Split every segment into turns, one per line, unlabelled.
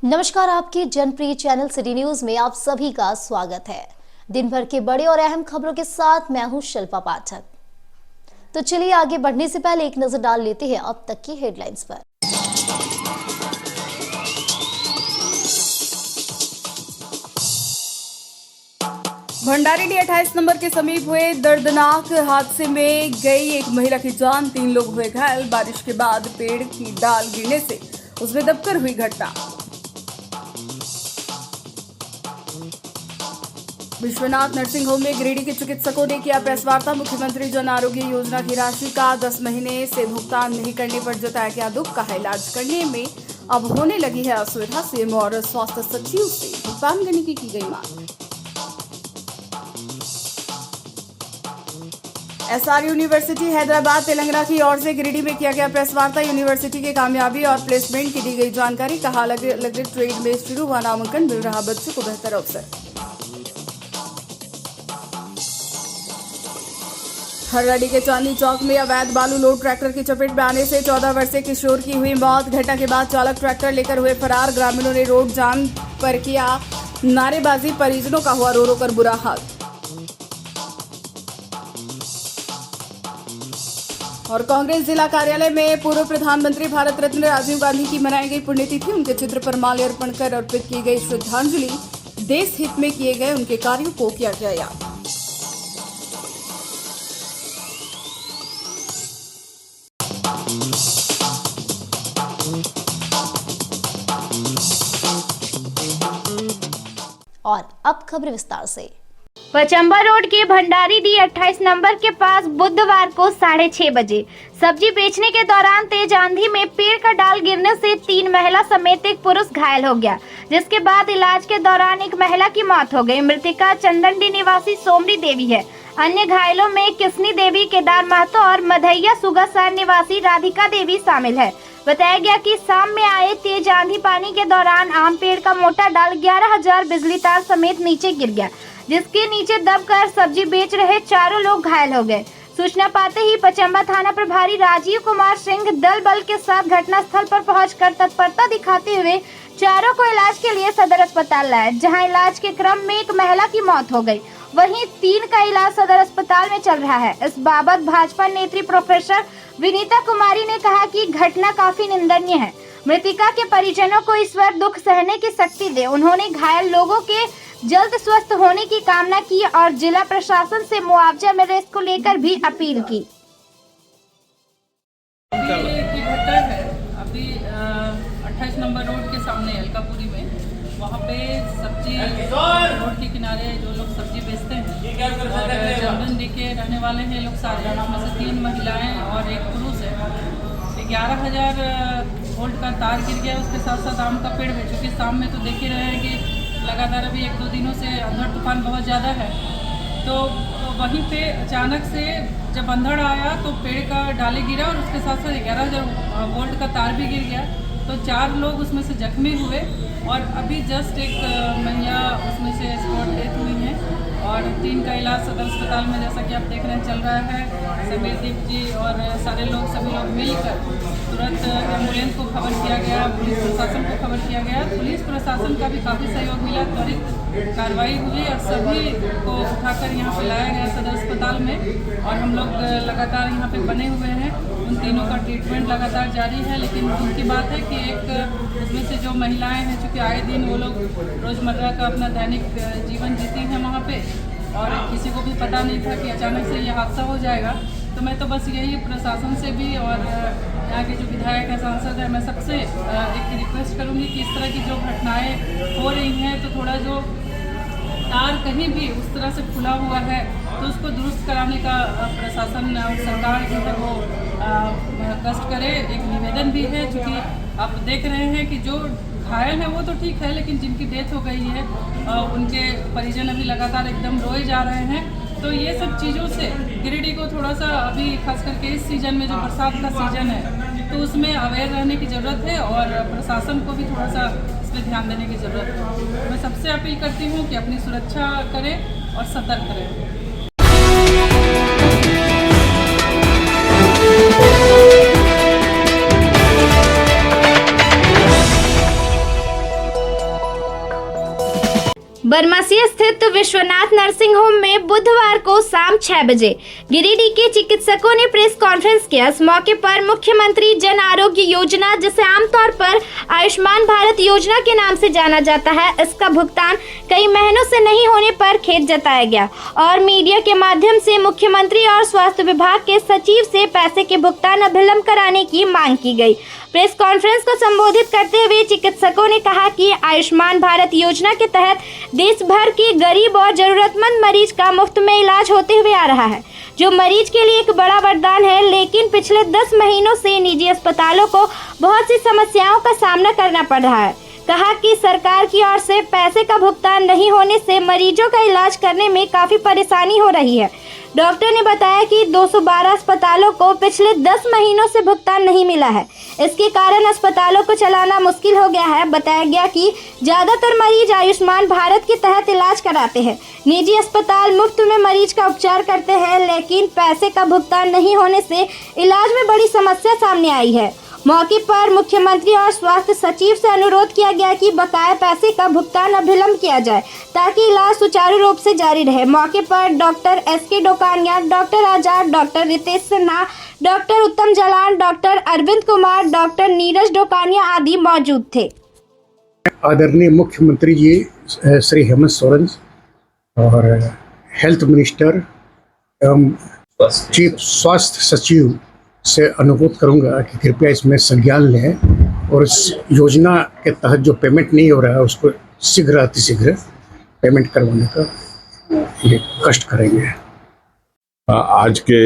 नमस्कार, आपके जनप्रिय channel city news में आप सभी का स्वागत है। दिन भर के बड़े और अहम खबरों के साथ मैं हूं शिल्पा पाठक। तो चलिए आगे बढ़ने से पहले एक नजर डाल लेते हैं अब तक की हेडलाइंस पर।
भंडारी 28 नंबर के समीप हुए दर्दनाक हादसे में गई एक महिला की जान, 3 लोग हुए घायल। बारिश के बाद पेड़ की डाल गिरने से उसमें दबकर हुई घटना। विश्वनाथ नर्सिंग होम में गिरिडीह के चिकित्सकों ने किया प्रेस वार्ता। मुख्यमंत्री जन आरोग्य योजना की राशि का 10 महीने से भुगतान नहीं करने पर जताया गया दुख। कहा इलाज करने में अब होने लगी है असुविधा। सीएम और स्वास्थ्य सचिव से भुगतान करने की गई मांग। एसआर यूनिवर्सिटी हैदराबाद तेलंगाना की ओर से गिरिडीह में किया गया प्रेस वार्ता। यूनिवर्सिटी की कामयाबी और प्लेसमेंट की दी गई जानकारी। कहा अलग अलग ट्रेड में शुरू हुआ नामांकन, मिल रहा बच्चों को बेहतर अवसर। खरड़ी के चांदनी चौक में अवैध बालू लोड ट्रैक्टर की चपेट में आने से 14 वर्षीय किशोर की हुई मौत। घटना के बाद चालक ट्रैक्टर लेकर हुए फरार। ग्रामीणों ने रोड जाम पर किया नारेबाजी। परिजनों का हुआ रो रो कर बुरा हाल। और कांग्रेस जिला कार्यालय में पूर्व प्रधानमंत्री भारत रत्न राजीव गांधी की मनाई गई पुण्यतिथि। उनके चित्र पर माल्यार्पण कर अर्पित की गई श्रद्धांजलि। देश हित में किए गए उनके कार्यों को किया गया याद।
और अब खबर विस्तार से।
पचंबा रोड के भंडारी डी 28 नंबर के पास बुधवार को 6:30 बजे सब्जी बेचने के दौरान तेज आंधी में पेड़ का डाल गिरने से 3 महिला समेत एक पुरुष घायल हो गया, जिसके बाद इलाज के दौरान एक महिला की मौत हो गई। मृतका चंदनडी निवासी सोमरी देवी है। अन्य घायलों में किसनी देवी, केदार महतो और मधैया सुगासार निवासी राधिका देवी शामिल है। बताया गया कि शाम में आए तेज आंधी पानी के दौरान आम पेड़ का मोटा डाल 11,000 बिजली तार समेत नीचे गिर गया, जिसके नीचे दबकर सब्जी बेच रहे 4 लोग घायल हो गए। सूचना पाते ही पचंबा थाना प्रभारी राजीव कुमार सिंह दल बल के साथ घटनास्थल पर पहुंचकर तत्परता दिखाते हुए चारों को इलाज के लिए सदर अस्पताल लाए, जहां इलाज के क्रम में एक महिला की मौत हो गई। वहीं 3 का इलाज सदर अस्पताल में चल रहा है। इस बाबत भाजपा नेत्री प्रोफेसर विनीता कुमारी ने कहा कि घटना काफी निंदनीय है। मृतिका के परिजनों को ईश्वर दुख सहने की शक्ति दे। उन्होंने घायल लोगों के जल्द स्वस्थ होने की कामना की और जिला प्रशासन से मुआवजा मिले इसको लेकर भी अपील की।
घटना है अभी 28 नंबर रोड के सामने अलकापुरी में, वहाँ पे सब्जी रोड के किनारे जो लोग सब्जी बेचते हैं और चंदनडी के रहने वाले हैं लोग सारे, उनमें से 3 महिलाएं और एक पुरुष है। 11,000 वोल्ट का तार गिर गया, उसके साथ साथ आम का पेड़ भी, चूँकि शाम में तो देख ही रहे हैं कि लगातार अभी 1-2 दिनों से अंधड़ तूफान बहुत ज़्यादा है। तो वहीं पे अचानक से जब अंधड़ आया तो पेड़ का डाले गिरा और उसके साथ साथ 11,000 वोल्ट का तार भी गिर गया। तो 4 लोग उसमें से जख्मी हुए और अभी जस्ट एक महिला उसमें से स्पॉट डेथ हुई है और 3 का इलाज सदर अस्पताल में, जैसा कि आप देख रहे हैं, चल रहा है। समीर दीप जी और सभी लोग मिलकर तुरंत एम्बुलेंस को खबर किया गया, पुलिस प्रशासन को खबर किया गया। पुलिस प्रशासन का भी काफ़ी सहयोग मिला, त्वरित कार्रवाई हुई और सभी को उठाकर यहाँ पे लाया गया सदर अस्पताल में। और हम लोग लगातार यहाँ पे बने हुए हैं, उन तीनों का ट्रीटमेंट लगातार जारी है। लेकिन उनकी बात है कि एक उसमें से जो महिलाएं हैं, चूँकि आए दिन वो लोग रोज़मर्रा का अपना दैनिक जीवन जीती हैं वहाँ पे, और किसी को भी पता नहीं था कि अचानक से ये हादसा हो जाएगा। तो मैं तो बस यही प्रशासन से भी और यहाँ के जो विधायक हैं, सांसद हैं, मैं सबसे एक रिक्वेस्ट करूँगी कि इस तरह की जो घटनाएं हो रही हैं तो थोड़ा जो तार कहीं भी उस तरह से खुला हुआ है तो उसको दुरुस्त कराने का प्रशासन और सरकार जो है वो कष्ट करे। एक निवेदन भी है, चूँकि आप देख रहे हैं कि जो घायल है वो तो ठीक है, लेकिन जिनकी डेथ हो गई है उनके परिजन अभी लगातार एकदम रोए जा रहे हैं। तो ये सब चीज़ों से गिरिडीह को थोड़ा सा अभी खास करके इस सीजन में जो बरसात का सीजन है तो उसमें अवेयर रहने की ज़रूरत है और प्रशासन को भी थोड़ा सा इस पर ध्यान देने की ज़रूरत है। मैं सबसे अपील करती हूँ कि अपनी सुरक्षा करें और सतर्क रहें।
बरमसिया स्थित विश्वनाथ नर्सिंग होम में बुधवार को शाम 6 बजे गिरिडीह के चिकित्सकों ने प्रेस कॉन्फ्रेंस किया। इस मौके पर मुख्यमंत्री जन आरोग्य योजना, जिसे आमतौर पर आयुष्मान भारत योजना के नाम से जाना जाता है, इसका भुगतान कई महीनों से नहीं होने पर खेद जताया गया और मीडिया के माध्यम से मुख्यमंत्री और स्वास्थ्य विभाग के सचिव से पैसे के भुगतान अभिलंब कराने की मांग की गई। प्रेस कॉन्फ्रेंस को संबोधित करते हुए चिकित्सकों ने कहा कि आयुष्मान भारत योजना के तहत देश भर के गरीब और जरूरतमंद मरीज का मुफ्त में इलाज होते हुए आ रहा है, जो मरीज के लिए एक बड़ा वरदान है। लेकिन पिछले 10 महीनों से निजी अस्पतालों को बहुत सी समस्याओं का सामना करना पड़ रहा है। कहा कि सरकार की ओर से पैसे का भुगतान नहीं होने से मरीजों का इलाज करने में काफी परेशानी हो रही है। डॉक्टर ने बताया कि 212 अस्पतालों को पिछले 10 महीनों से भुगतान नहीं मिला है। इसके कारण अस्पतालों को चलाना मुश्किल हो गया है। बताया गया कि ज्यादातर मरीज आयुष्मान भारत के तहत इलाज कराते हैं। निजी अस्पताल मुफ्त में मरीज का उपचार करते हैं, लेकिन पैसे का भुगतान नहीं होने से इलाज में बड़ी समस्या सामने आई है। मौके पर मुख्यमंत्री और स्वास्थ्य सचिव से अनुरोध किया गया कि बकाया पैसे का भुगतान अभिलंब किया जाए ताकि इलाज सुचारू रूप से जारी रहे। मौके पर डॉक्टर एस.के. डोकानिया, डॉक्टर आजाद, डॉक्टर रितेश सिन्हा, डॉक्टर उत्तम जलान, डॉक्टर अरविंद कुमार, डॉक्टर नीरज डोकानिया आदि मौजूद थे।
आदरणीय मुख्यमंत्री जी श्री हेमंत सोरेन और हेल्थ मिनिस्टर एवं चीफ स्वास्थ्य सचिव से अनुरोध करूंगा कि कृपया इसमें संज्ञान लें और इस योजना के तहत जो पेमेंट नहीं हो रहा है उसको शीघ्र अतिशीघ्र पेमेंट करवाने का ये कष्ट करेंगे।
आज के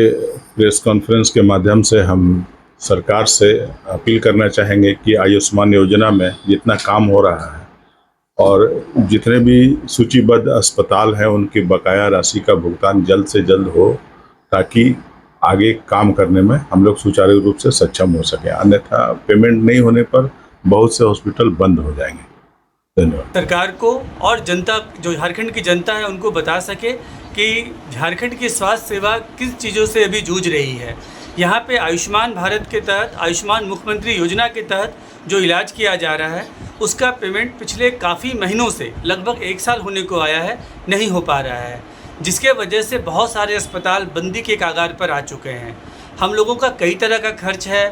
प्रेस कॉन्फ्रेंस के माध्यम से हम सरकार से अपील करना चाहेंगे कि आयुष्मान योजना में जितना काम हो रहा है और जितने भी सूचीबद्ध अस्पताल हैं उनकी बकाया राशि का भुगतान जल्द से जल्द हो, ताकि आगे काम करने में हम लोग सुचारू रूप से सक्षम हो सके। अन्यथा पेमेंट नहीं होने पर बहुत से हॉस्पिटल बंद हो जाएंगे। धन्यवाद।
सरकार को और जनता, जो झारखंड की जनता है, उनको बता सके कि झारखंड की स्वास्थ्य सेवा किस चीज़ों से अभी जूझ रही है। यहाँ पे आयुष्मान भारत के तहत, आयुष्मान मुख्यमंत्री योजना के तहत जो इलाज किया जा रहा है उसका पेमेंट पिछले काफ़ी महीनों से, लगभग 1 साल होने को आया है, नहीं हो पा रहा है, जिसके वजह से बहुत सारे अस्पताल बंदी के कागार पर आ चुके हैं। हम लोगों का कई तरह का खर्च है,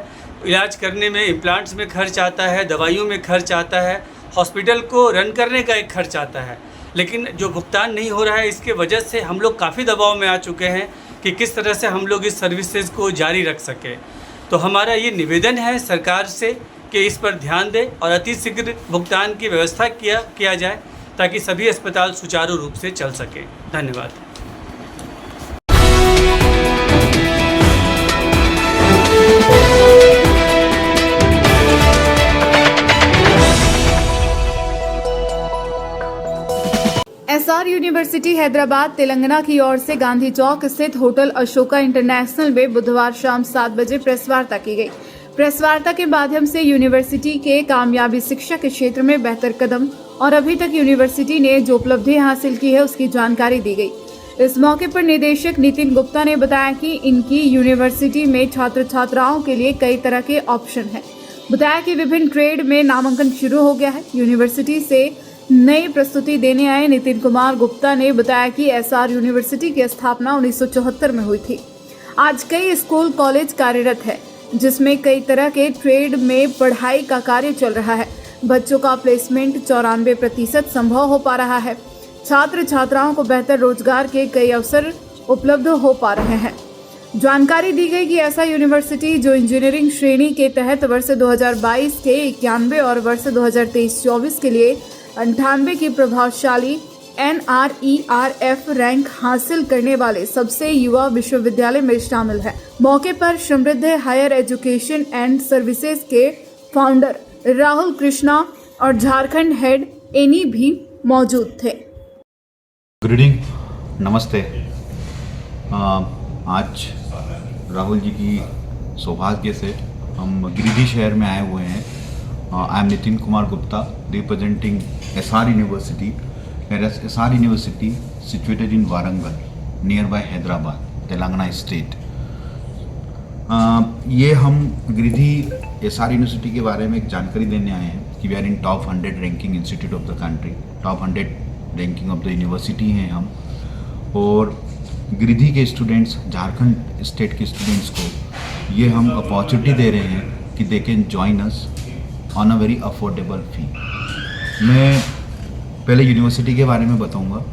इलाज करने में इम्प्लांट्स में खर्च आता है, दवाइयों में खर्च आता है, हॉस्पिटल को रन करने का एक खर्च आता है, लेकिन जो भुगतान नहीं हो रहा है इसके वजह से हम लोग काफ़ी दबाव में आ चुके हैं कि किस तरह से हम लोग इस सर्विसेज को जारी रख सकें। तो हमारा ये निवेदन है सरकार से कि इस पर ध्यान दें और अतिशीघ्र भुगतान की व्यवस्था किया जाए ताकि सभी अस्पताल सुचारू रूप से चल सकें। धन्यवाद।
एसआर यूनिवर्सिटी हैदराबाद तेलंगाना की ओर से गांधी चौक स्थित होटल अशोका इंटरनेशनल में बुधवार शाम 7 बजे प्रेस वार्ता की गई। प्रेस वार्ता के माध्यम से यूनिवर्सिटी के कामयाबी शिक्षा के क्षेत्र में बेहतर कदम और अभी तक यूनिवर्सिटी ने जो उपलब्धि हासिल की है उसकी जानकारी दी गई। इस मौके पर निदेशक नितिन गुप्ता ने बताया कि इनकी यूनिवर्सिटी में छात्र छात्राओं के लिए कई तरह के ऑप्शन हैं। बताया कि विभिन्न ट्रेड में नामांकन शुरू हो गया है। यूनिवर्सिटी से नई प्रस्तुति देने आए नितिन कुमार गुप्ता ने बताया कि एसआर यूनिवर्सिटी की स्थापना 1974 में हुई थी। आज कई स्कूल कॉलेज कार्यरत है, जिसमें कई तरह के ट्रेड में पढ़ाई का कार्य चल रहा है। बच्चों का प्लेसमेंट 94% संभव हो पा रहा है। छात्र छात्राओं को बेहतर रोजगार के कई अवसर उपलब्ध हो पा रहे हैं। जानकारी दी गई कि ऐसा यूनिवर्सिटी जो इंजीनियरिंग श्रेणी के तहत वर्ष 2022 के 91 और वर्ष 2023-24 के लिए 98 की प्रभावशाली NRERF रैंक हासिल करने वाले सबसे युवा विश्वविद्यालय में शामिल है। मौके पर समृद्ध हायर एजुकेशन एंड सर्विसेज के फाउंडर राहुल कृष्णा और झारखंड हेड एनी भी मौजूद थे।
गुड इवनिंग, नमस्ते। आज राहुल जी की सौभाग्य से हम गिरिडीह शहर में आए हुए हैं। I am Nitin Kumar Gupta, representing SR University. Whereas SR University situated in Warangal, nearby Hyderabad, Telangana state. ये हम गिरिडीह SR University के बारे में एक जानकारी देने आए हैं कि we are in top 100 ranking institute of the country, top 100 ranking of the university हैं हम। और गिरिडीह के स्टूडेंट्स, झारखंड स्टेट के स्टूडेंट्स को ये हम अपॉर्चुनिटी दे रहे हैं कि they can join us on a very affordable fee. मैं पहले यूनिवर्सिटी के बारे में बताऊंगा।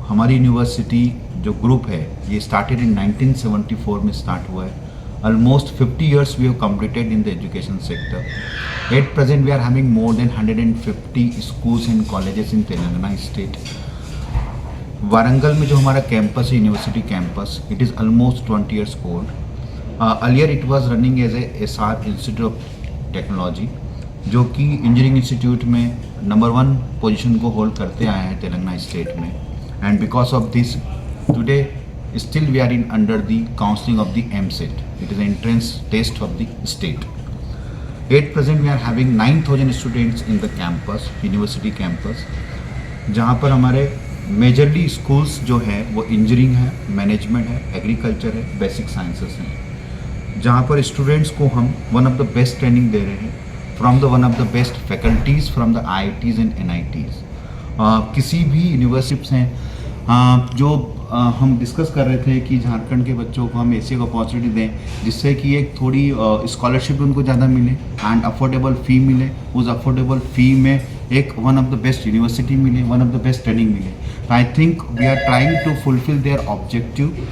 हमारी यूनिवर्सिटी जो ग्रुप है ये स्टार्टेड इन 1974 में स्टार्ट हुआ है। Almost 50 years we have completed in the education sector. At present we are having more than 150 schools and colleges in Telangana state. Warangal में जो हमारा कैंपस है, university campus, it is almost 20 years old. Earlier it was running as a SR institute of technology, जो कि engineering institute में number 1 position को hold करते आए हैं तेलंगाना स्टेट में। And because of this today still we are in under the counseling of the MCET. It is the entrance test of the state. At present we are having 9,000 students in the campus, university campus, जहाँ पर हमारे majorly schools जो है वो engineering है, management है, agriculture है, basic sciences हैं, जहाँ पर स्टूडेंट्स को हम one of the best training दे रहे हैं from the one of the best faculties from the IITs and NITs। किसी भी यूनिवर्सिटीज़ हैं जो हम डिस्कस कर रहे थे कि झारखंड के बच्चों को हम ऐसी एक अपॉर्चुनिटी दें जिससे कि एक थोड़ी स्कॉलरशिप उनको ज़्यादा मिले एंड अफोर्डेबल फ़ी मिले। उस अफोर्डेबल फ़ी में एक one of the best university मिले, one of the best training मिले। तो I think we are trying to fulfil their objective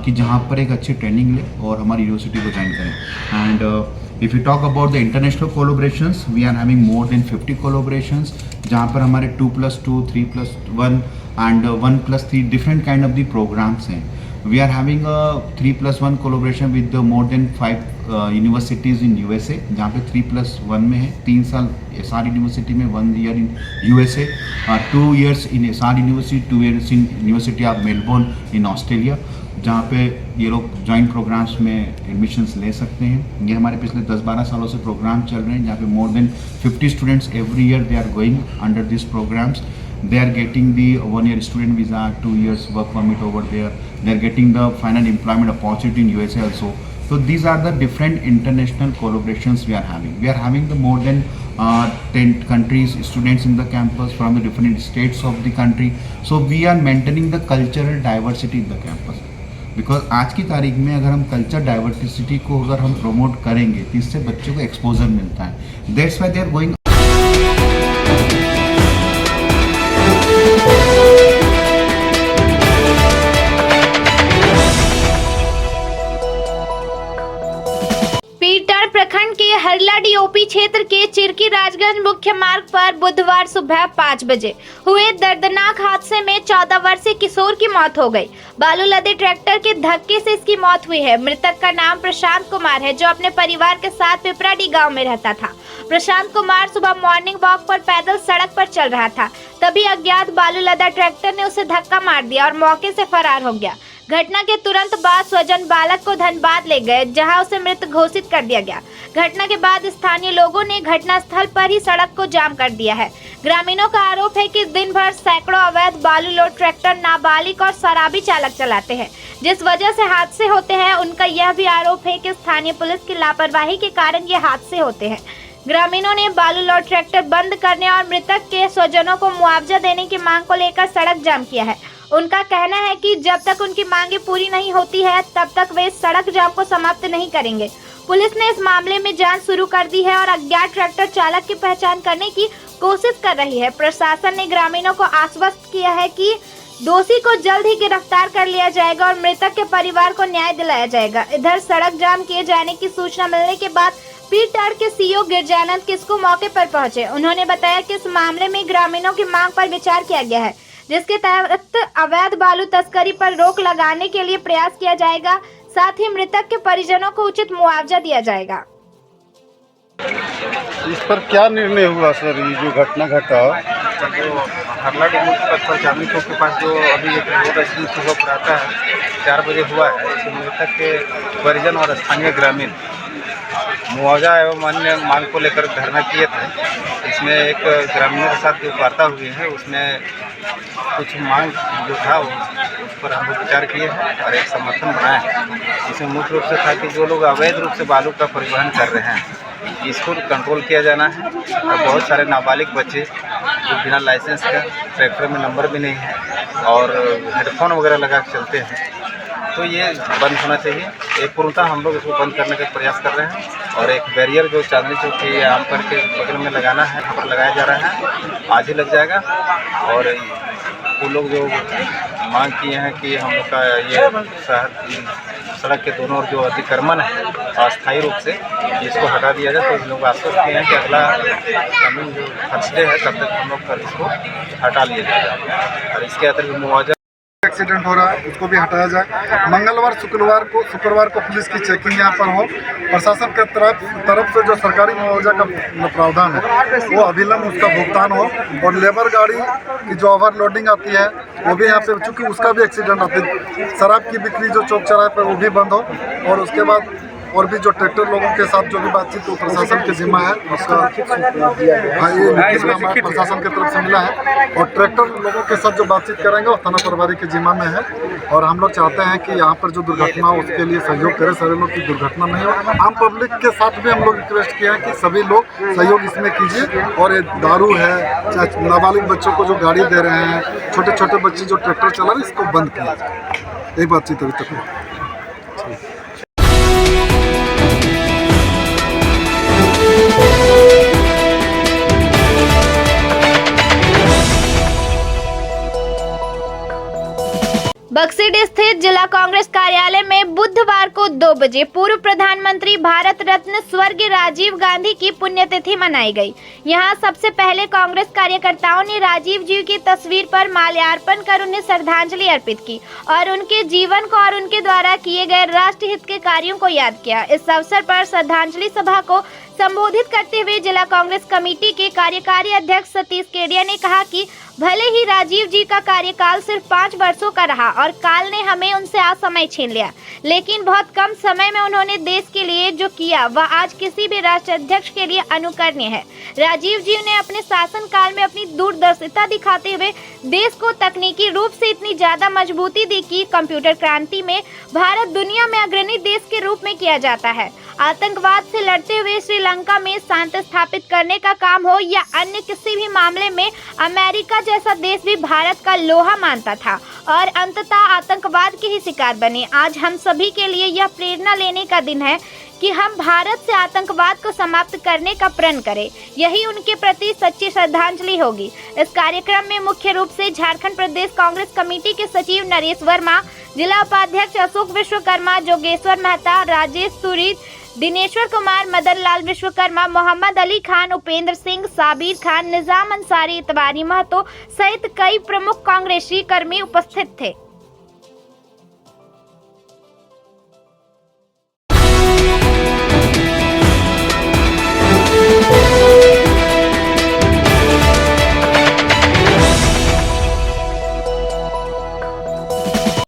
कि जहाँ पर एक अच्छी ट्रेनिंग ले और हमारी यूनिवर्सिटी को ज्वाइन करें। And if you talk about the international collaborations, we are having more than 50 collaborations, जहाँ पर हमारे 2+2, 3+1 and 1+3 different kind of the programs हैं। We are having a 3+1 collaboration with the more than 5 universities in USA, जहाँ पे 3+1 में है 3 साल SR university में, 1 year in USA, 2 years in SR university, 2 years in university of Melbourne in Australia, जहाँ पे ये लोग जॉइंट प्रोग्राम्स में एडमिशन्स ले सकते हैं। ये हमारे पिछले 10-12 सालों से प्रोग्राम चल रहे हैं, जहाँ पे more than 50 students every year they are going under this programs. They are getting the 1-year student visa, 2 years work permit over there. They are getting the final employment opportunity in USA also. So these are the different international collaborations we are having. We are having the more than 10 countries students in the campus from the different states of the country. So we are maintaining the cultural diversity in the campus. Because आज की तारीख में अगर हम culture diversity को अगर हम promote करेंगे तो इससे बच्चों को एक्सपोजर मिलता है। That's why they are going
Pirtar प्रखंड के हरला DOP क्षेत्र के चिरकी राजगंज मुख्य मार्ग पर बुधवार सुबह 5 बजे हुए दर्दनाक हादसे में 14 वर्षीय किशोर की मौत हो गई। बालू लदे ट्रैक्टर के धक्के से इसकी मौत हुई है। मृतक का नाम प्रशांत कुमार है, जो अपने परिवार के साथ पिपराडी गांव में रहता था। प्रशांत कुमार सुबह मॉर्निंग वॉक पर पैदल सड़क पर चल रहा था, तभी अज्ञात बालू लदा ट्रैक्टर ने उसे धक्का मार दिया और मौके से फरार हो गया। घटना के तुरंत बाद स्वजन बालक को धनबाद ले गए, जहां उसे मृत घोषित कर दिया गया। घटना के बाद स्थानीय लोगों ने घटनास्थल पर ही सड़क को जाम कर दिया है। ग्रामीणों का आरोप है कि दिन भर सैकड़ों अवैध बालू लोड ट्रैक्टर नाबालिग और शराबी चालक चलाते हैं, जिस वजह से हादसे होते हैं। उनका यह भी आरोप है कि स्थानीय पुलिस की लापरवाही के कारण ये हादसे होते हैं। ग्रामीणों ने बालू लोड ट्रैक्टर बंद करने और मृतक के स्वजनों को मुआवजा देने की मांग को लेकर सड़क जाम किया है। उनका कहना है कि जब तक उनकी मांगे पूरी नहीं होती है, तब तक वे सड़क जाम को समाप्त नहीं करेंगे। पुलिस ने इस मामले में जांच शुरू कर दी है और अज्ञात ट्रैक्टर चालक की पहचान करने की कोशिश कर रही है। प्रशासन ने ग्रामीणों को आश्वस्त किया है कि दोषी को जल्द ही गिरफ्तार कर लिया जाएगा और मृतक के परिवार को न्याय दिलाया जाएगा। इधर सड़क जाम किए जाने की सूचना मिलने के बाद पीरटार के CO गिरजानंद किस्कू मौके पर पहुंचे। उन्होंने बताया कि इस मामले में ग्रामीणों की मांग पर विचार किया गया है, जिसके तहत अवैध बालू तस्करी पर रोक लगाने के लिए प्रयास किया जाएगा। साथ ही मृतक के परिजनों को उचित मुआवजा दिया जाएगा।
इस पर क्या निर्णय हुआ सर? ये जो घटना घटा
हरला मुख्य चांदनी चौक के पास जो अभी एक रोड एक्सीडेंट सुबह पर आता है 4 बजे हुआ है, इसमें मृतक के परिजन और स्थानीय ग्रामीण मुआवजा एवं अन्य मांग को लेकर धरना किए थे। इसमें एक ग्रामीणों के साथ जो वार्ता हुई है उसमें कुछ मांग जो था उस पर हम लोग विचार किए हैं और एक समर्थन बनाया है। इसमें मुख्य रूप से था कि जो लोग अवैध रूप से बालू का परिवहन कर रहे हैं इसको कंट्रोल किया जाना है और बहुत सारे नाबालिग बच्चे जो बिना लाइसेंस का ट्रैक्टर में नंबर भी नहीं है और हेडफोन वगैरह लगा के चलते हैं, तो ये बंद होना चाहिए। एक पूर्णतः हम लोग इसको बंद करने का प्रयास कर रहे हैं और एक बैरियर जो चांदनी चौक के आमपर के बगल में लगाना है, यहाँ पर लगाया जा रहा है, आज ही लग जाएगा। और वो लोग जो मांग किए हैं कि हम लोग का ये सड़क के दोनों ओर जो अतिक्रमण है अस्थायी रूप से इसको हटा दिया जाए, तो हम लोग आश्वस्त किए हैं कि अगला कमिंग जो थर्सडे है तब तक हम लोग कल इसको हटा लिया जाएगा। और इसके अतिरिक्त मुआवजा
एक्सीडेंट हो रहा है उसको भी हटाया जाए। मंगलवार शुक्रवार को पुलिस की चेकिंग यहाँ पर हो। प्रशासन के तरफ से जो सरकारी मुआवजा का प्रावधान है वो अविलंब उसका भुगतान हो। और लेबर गाड़ी की जो ओवरलोडिंग आती है वो भी यहाँ पे, चूँकि उसका भी एक्सीडेंट आती है। शराब की बिक्री जो चौक चौराहे पर वो भी बंद हो। और उसके बाद और भी जो ट्रैक्टर लोगों के साथ जो भी बातचीत तो प्रशासन के जिम्मा है उसका, हाँ ये नोटिस हमारे प्रशासन की तरफ से मिला है। और ट्रैक्टर लोगों के साथ जो बातचीत करेंगे वो थाना प्रभारी के जिम्मा में है। और हम लोग चाहते हैं कि यहाँ पर जो दुर्घटना हो उसके लिए सहयोग करें, सारे लोग की दुर्घटना नहीं हो। आम पब्लिक के साथ भी हम लोग रिक्वेस्ट किया है कि सभी लोग सहयोग इसमें कीजिए। और ये दारू है, चाहे नाबालिग बच्चों को जो गाड़ी दे रहे हैं, छोटे छोटे बच्चे जो ट्रैक्टर चला रहे हैं, इसको बंद किया जाए। यही बातचीत अभी तक है।
बक्सर स्थित जिला कांग्रेस कार्यालय में बुधवार को 2 बजे पूर्व प्रधानमंत्री भारत रत्न स्वर्गीय राजीव गांधी की पुण्यतिथि मनाई गई। यहां सबसे पहले कांग्रेस कार्यकर्ताओं ने राजीव जी की तस्वीर पर माल्यार्पण कर उन्हें श्रद्धांजलि अर्पित की और उनके जीवन को और उनके द्वारा किए गए राष्ट्रहित के कार्यों को याद किया। इस अवसर पर श्रद्धांजलि सभा को संबोधित करते हुए जिला कांग्रेस कमेटी के कार्यकारी अध्यक्ष सतीश केडिया ने कहा कि भले ही राजीव जी का कार्यकाल सिर्फ 5 वर्षों का रहा और काल ने हमें उनसे आज समय छीन लिया, लेकिन बहुत कम समय में उन्होंने देश के लिए जो किया वह आज किसी भी राष्ट्राध्यक्ष के लिए अनुकरणीय है। राजीव जी ने अपने शासन काल में अपनी दूरदर्शिता दिखाते हुए देश को तकनीकी रूप से इतनी ज्यादा मजबूती दी कि कंप्यूटर क्रांति में भारत दुनिया में अग्रणी देश के रूप में किया जाता है। आतंकवाद से लड़ते हुए श्रीलंका में शांति स्थापित करने का काम हो या अन्य किसी भी मामले में अमेरिका जैसा देश भी भारत का लोहा मानता था और अंततः आतंकवाद के ही शिकार बने। आज हम सभी के लिए यह प्रेरणा लेने का दिन है कि हम भारत से आतंकवाद को समाप्त करने का प्रण करें। यही उनके प्रति सच्ची श्रद्धांजलि होगी। इस कार्यक्रम में मुख्य रूप से झारखंड प्रदेश कांग्रेस कमेटी के सचिव नरेश वर्मा, जिला उपाध्यक्ष अशोक विश्वकर्मा, जोगेश्वर मेहता, राजेश सूरी, दिनेश्वर कुमार, मदन लाल विश्वकर्मा, मोहम्मद अली खान, उपेंद्र सिंह, साबिर खान, निजाम अंसारी, इतवारी महतो सहित कई प्रमुख कांग्रेसी कर्मी उपस्थित थे।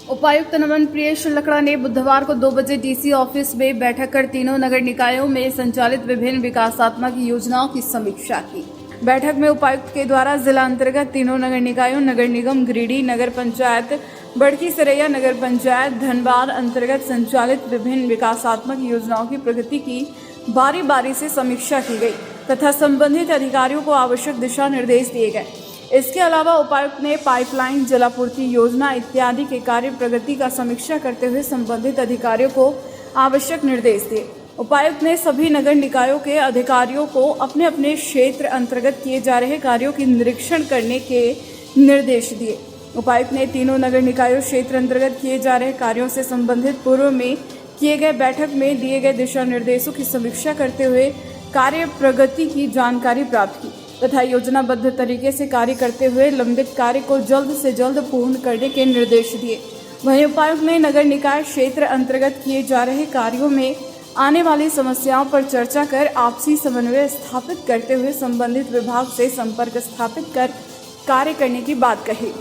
उपायुक्त नमन प्रिय शुक्ला ने बुधवार को 2 बजे डीसी ऑफिस में बैठक कर तीनों नगर निकायों में संचालित विभिन्न विकासात्मक योजनाओं की समीक्षा की। बैठक में उपायुक्त के द्वारा जिला अंतर्गत तीनों नगर निकायों नगर निगम गिरिडीह नगर पंचायत, बड़की सरैया नगर पंचायत, धनबाद अंतर्गत संचालित विभिन्न विकासात्मक योजनाओं की प्रगति की बारी बारी से समीक्षा की गई तथा संबंधित अधिकारियों को आवश्यक दिशा निर्देश दिए गए। इसके अलावा उपायुक्त ने पाइपलाइन, जलापूर्ति योजना इत्यादि के कार्य प्रगति का समीक्षा करते हुए संबंधित अधिकारियों को आवश्यक निर्देश दिए। उपायुक्त ने सभी नगर निकायों के अधिकारियों को अपने अपने क्षेत्र अंतर्गत किए जा रहे कार्यों की निरीक्षण करने के निर्देश दिए। उपायुक्त ने तीनों नगर निकायों क्षेत्र अंतर्गत किए जा रहे कार्यों से संबंधित पूर्व में किए गए बैठक में दिए गए दिशा निर्देशों की समीक्षा करते हुए कार्य प्रगति की जानकारी प्राप्त की तथा योजनाबद्ध तरीके से कार्य करते हुए लंबित कार्य को जल्द से जल्द पूर्ण करने के निर्देश दिए। वहीं उपायुक्त ने नगर निकाय क्षेत्र अंतर्गत किए जा रहे कार्यों में आने वाली समस्याओं पर चर्चा कर आपसी समन्वय स्थापित करते हुए संबंधित विभाग से संपर्क स्थापित कर कार्य करने की बात कही।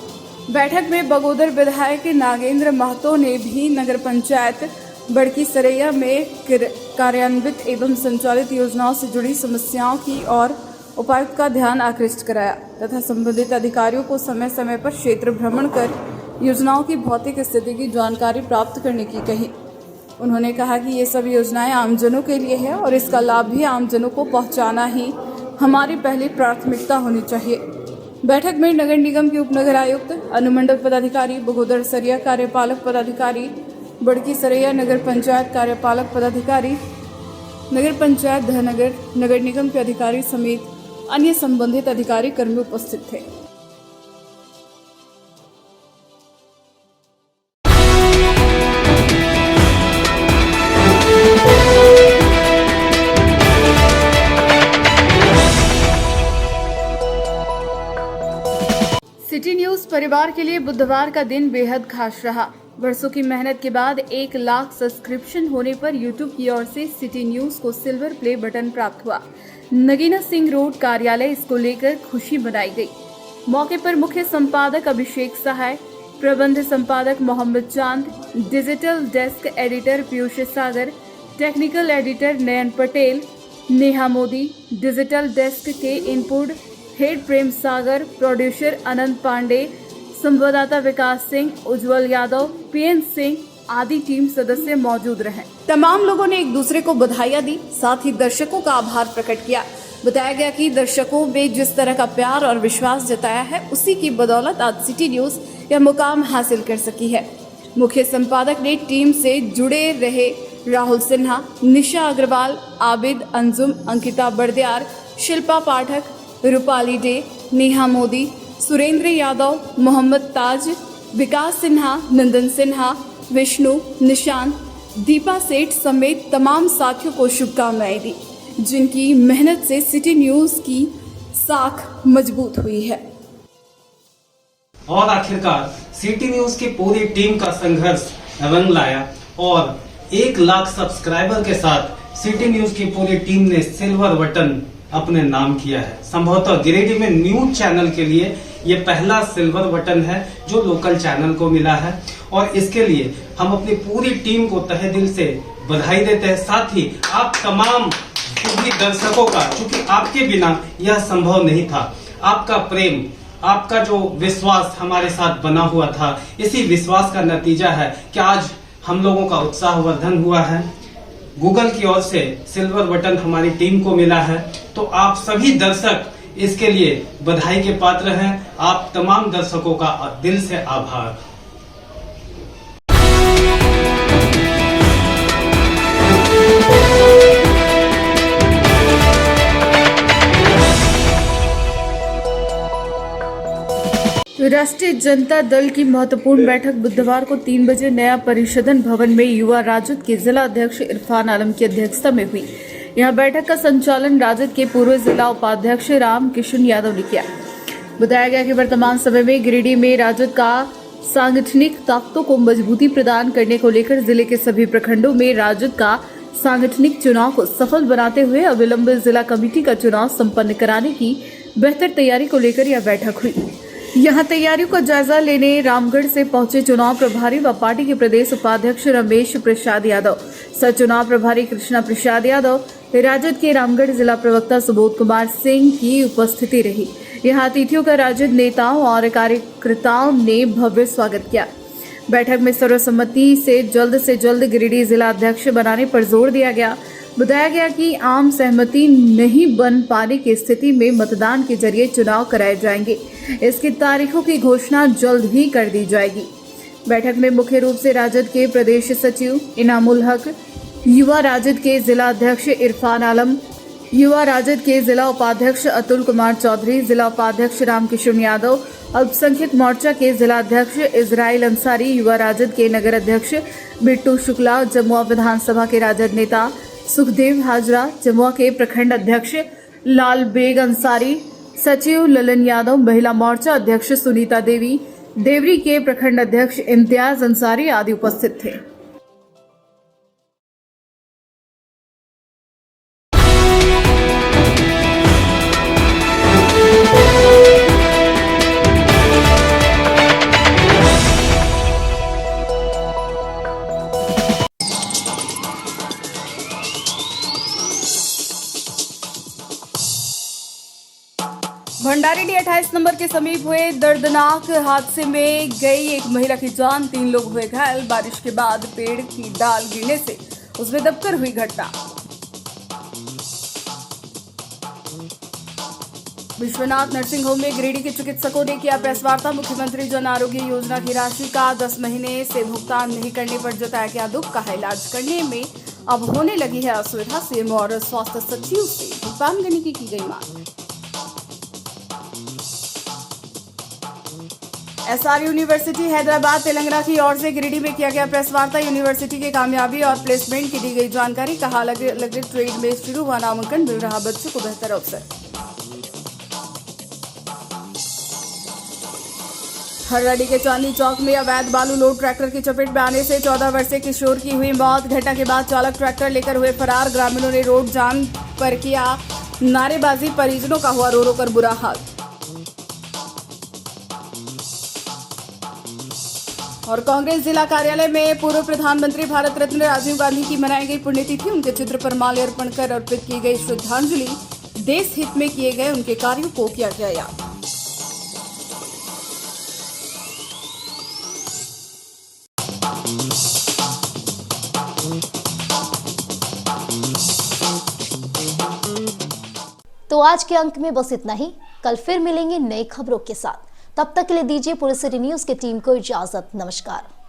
बैठक में बगोदर विधायक नागेंद्र महतो ने भी नगर पंचायत बड़की सरैया में कार्यान्वित एवं संचालित योजनाओं से जुड़ी समस्याओं की और उपायुक्त का ध्यान आकृष्ट कराया तथा संबंधित अधिकारियों को समय समय पर क्षेत्र भ्रमण कर योजनाओं की भौतिक स्थिति की जानकारी प्राप्त करने की कही। उन्होंने कहा कि ये सब योजनाएं आमजनों के लिए है और इसका लाभ भी आमजनों को पहुंचाना ही हमारी पहली प्राथमिकता होनी चाहिए। बैठक में नगर निगम के उपनगर आयुक्त, अनुमंडल पदाधिकारी, बगोदर सरिया कार्यपालक पदाधिकारी, बड़की सरैया नगर पंचायत कार्यपालक पदाधिकारी, नगर पंचायत धनगर, नगर निगम के अधिकारी समेत अन्य संबंधित अधिकारी कर्मी उपस्थित थे। सिटी न्यूज परिवार के लिए बुधवार का दिन बेहद खास रहा। वर्षों की मेहनत के बाद 1 लाख सब्सक्रिप्शन होने पर यूट्यूब की ओर से सिटी न्यूज को सिल्वर प्ले बटन प्राप्त हुआ। नगीना सिंह रोड कार्यालय इसको लेकर खुशी मनाई गई। मौके पर मुख्य संपादक अभिषेक सहाय, प्रबंध संपादक मोहम्मद चांद, डिजिटल डेस्क एडिटर पीयूष सागर, टेक्निकल एडिटर नयन पटेल, नेहा मोदी, डिजिटल डेस्क के input head Prem Sagar, producer अनंत पांडे, संवाददाता विकास सिंह, उज्जवल यादव, पीएन सिंह आदि टीम सदस्य मौजूद रहे। तमाम लोगों ने एक दूसरे को बधाइयां दी, साथ ही दर्शकों का आभार प्रकट किया। बताया गया कि दर्शकों में जिस तरह का प्यार और विश्वास जताया है, उसी की बदौलत आज सिटी न्यूज यह मुकाम हासिल कर सकी है। मुख्य संपादक ने टीम से जुड़े रहे राहुल सिन्हा, निशा अग्रवाल, आबिद, अंजुम, अंकिता बर्दियार, शिल्पा पाठक, रूपाली डे, नेहा मोदी, सुरेंद्र यादव, मोहम्मद ताज, विकास सिन्हा, नंदन सिन्हा, विष्णु, निशांत, दीपा सेठ समेत तमाम साथियों को शुभकामनाएं दी, जिनकी मेहनत से सिटी न्यूज की साख मजबूत हुई है।
और आखिरकार सिटी न्यूज की पूरी टीम का संघर्ष रंग लाया और 1 लाख सब्सक्राइबर के साथ सिटी न्यूज की पूरी टीम ने सिल्वर बटन अपने नाम किया है। संभवतः गिरिडीह में न्यूज चैनल के लिए ये पहला सिल्वर बटन है जो लोकल चैनल को मिला है और इसके लिए हम अपनी पूरी टीम को तहे दिल से बधाई देते हैं। साथ ही आप तमाम सभी दर्शकों का, क्योंकि आपके बिना यह संभव नहीं था। आपका प्रेम, आपका जो विश्वास हमारे साथ बना हुआ था, इसी विश्वास का नतीजा है कि आज हम लोगों का उत्साहवर्धन हुआ है। गूगल की ओर से सिल्वर बटन हमारी टीम को मिला है, तो आप सभी दर्शक इसके लिए बधाई के पात्र हैं। आप तमाम दर्शकों का दिल से आभार।
राष्ट्रीय जनता दल की महत्वपूर्ण बैठक बुधवार को 3 बजे नया परिषदन भवन में युवा राजद के जिला अध्यक्ष इरफान आलम की अध्यक्षता में हुई। यहां बैठक का संचालन राजद के पूर्व जिला उपाध्यक्ष राम किशन यादव ने किया। बताया गया कि वर्तमान समय में गिरिडीह में राजद का सांगठनिक ताकतों को मजबूती प्रदान करने को लेकर जिले के सभी प्रखंडों में राजद का सांगठनिक चुनाव को सफल बनाते हुए अविलंब जिला कमेटी का चुनाव संपन्न कराने की बेहतर तैयारी को लेकर यह बैठक हुई। यहां तैयारियों का जायजा लेने रामगढ़ से पहुंचे चुनाव प्रभारी व पार्टी के प्रदेश उपाध्यक्ष रमेश प्रसाद यादव, सह चुनाव प्रभारी कृष्णा प्रसाद यादव, राजद के रामगढ़ जिला प्रवक्ता सुबोध कुमार सिंह की उपस्थिति रही। यहां अतिथियों का राजद नेताओं और कार्यकर्ताओं ने भव्य स्वागत किया। बैठक में सर्वसम्मति से जल्द गिरिडीह जिला अध्यक्ष बनाने पर जोर दिया गया। बताया गया कि आम सहमति नहीं बन पाने की स्थिति में मतदान के जरिए चुनाव कराए जाएंगे। इसकी तारीखों की घोषणा जल्द ही कर दी जाएगी। बैठक में मुख्य रूप से राजद के प्रदेश सचिव इनामुल हक, युवा राजद के जिला अध्यक्ष इरफान आलम, युवा राजद के जिला उपाध्यक्ष अतुल कुमार चौधरी, जिला उपाध्यक्ष रामकिशन यादव, अल्पसंख्यक मोर्चा के जिला अध्यक्ष इजराइल अंसारी, युवा राजद के नगर अध्यक्ष बिट्टू शुक्ला, जमुआ विधानसभा के राजद नेता सुखदेव हाजरा, जमुआ के प्रखंड अध्यक्ष लाल बेग अंसारी, सचिव ललन यादव, महिला मोर्चा अध्यक्ष सुनीता देवी, देवरी के प्रखंड अध्यक्ष इम्तियाज अंसारी आदि उपस्थित थे। भंडारीडीह 28 नंबर के समीप हुए दर्दनाक हादसे में गई एक महिला की जान, 3 लोग हुए घायल। बारिश के बाद पेड़ की डाल गिरने से उसमें दबकर हुई घटना। विश्वनाथ नर्सिंग होम में गिरिडीह के चिकित्सकों ने किया प्रेस वार्ता। मुख्यमंत्री जन आरोग्य योजना की राशि का 10 महीने से भुगतान नहीं करने पर जताया गया दुख। कहा इलाज करने में अब होने लगी है असुविधा। सीएम और स्वास्थ्य सचिव से भुगतान करने की गई मांग। एसआर यूनिवर्सिटी हैदराबाद तेलंगाना की ओर से गिरिडीह में किया गया प्रेस वार्ता। यूनिवर्सिटी के कामयाबी और प्लेसमेंट की दी गई जानकारी। कहा अलग अलग ट्रेड में शुरू हुआ नामांकन, मिल रहा बच्चों को बेहतर अवसर। हरराडी के चांदनी चौक में अवैध बालू लोड ट्रैक्टर की चपेट में आने से 14 वर्षीय किशोर की हुई मौत। घटना के बाद चालक ट्रैक्टर लेकर हुए फरार। ग्रामीणों ने रोड जाम पर किया नारेबाजी। परिजनों का हुआ रो रो कर बुरा हाल। और कांग्रेस जिला कार्यालय में पूर्व प्रधानमंत्री भारत रत्न राजीव गांधी की मनाई गई पुण्यतिथि। उनके चित्र पर माल्यार्पण कर अर्पित की गई श्रद्धांजलि। देश हित में किए गए उनके कार्यों को किया गया याद।
तो आज के अंक में बस इतना ही। कल फिर मिलेंगे नई खबरों के साथ। तब तक के लिए दीजिए पूरे सिटी न्यूज की टीम को इजाजत। नमस्कार।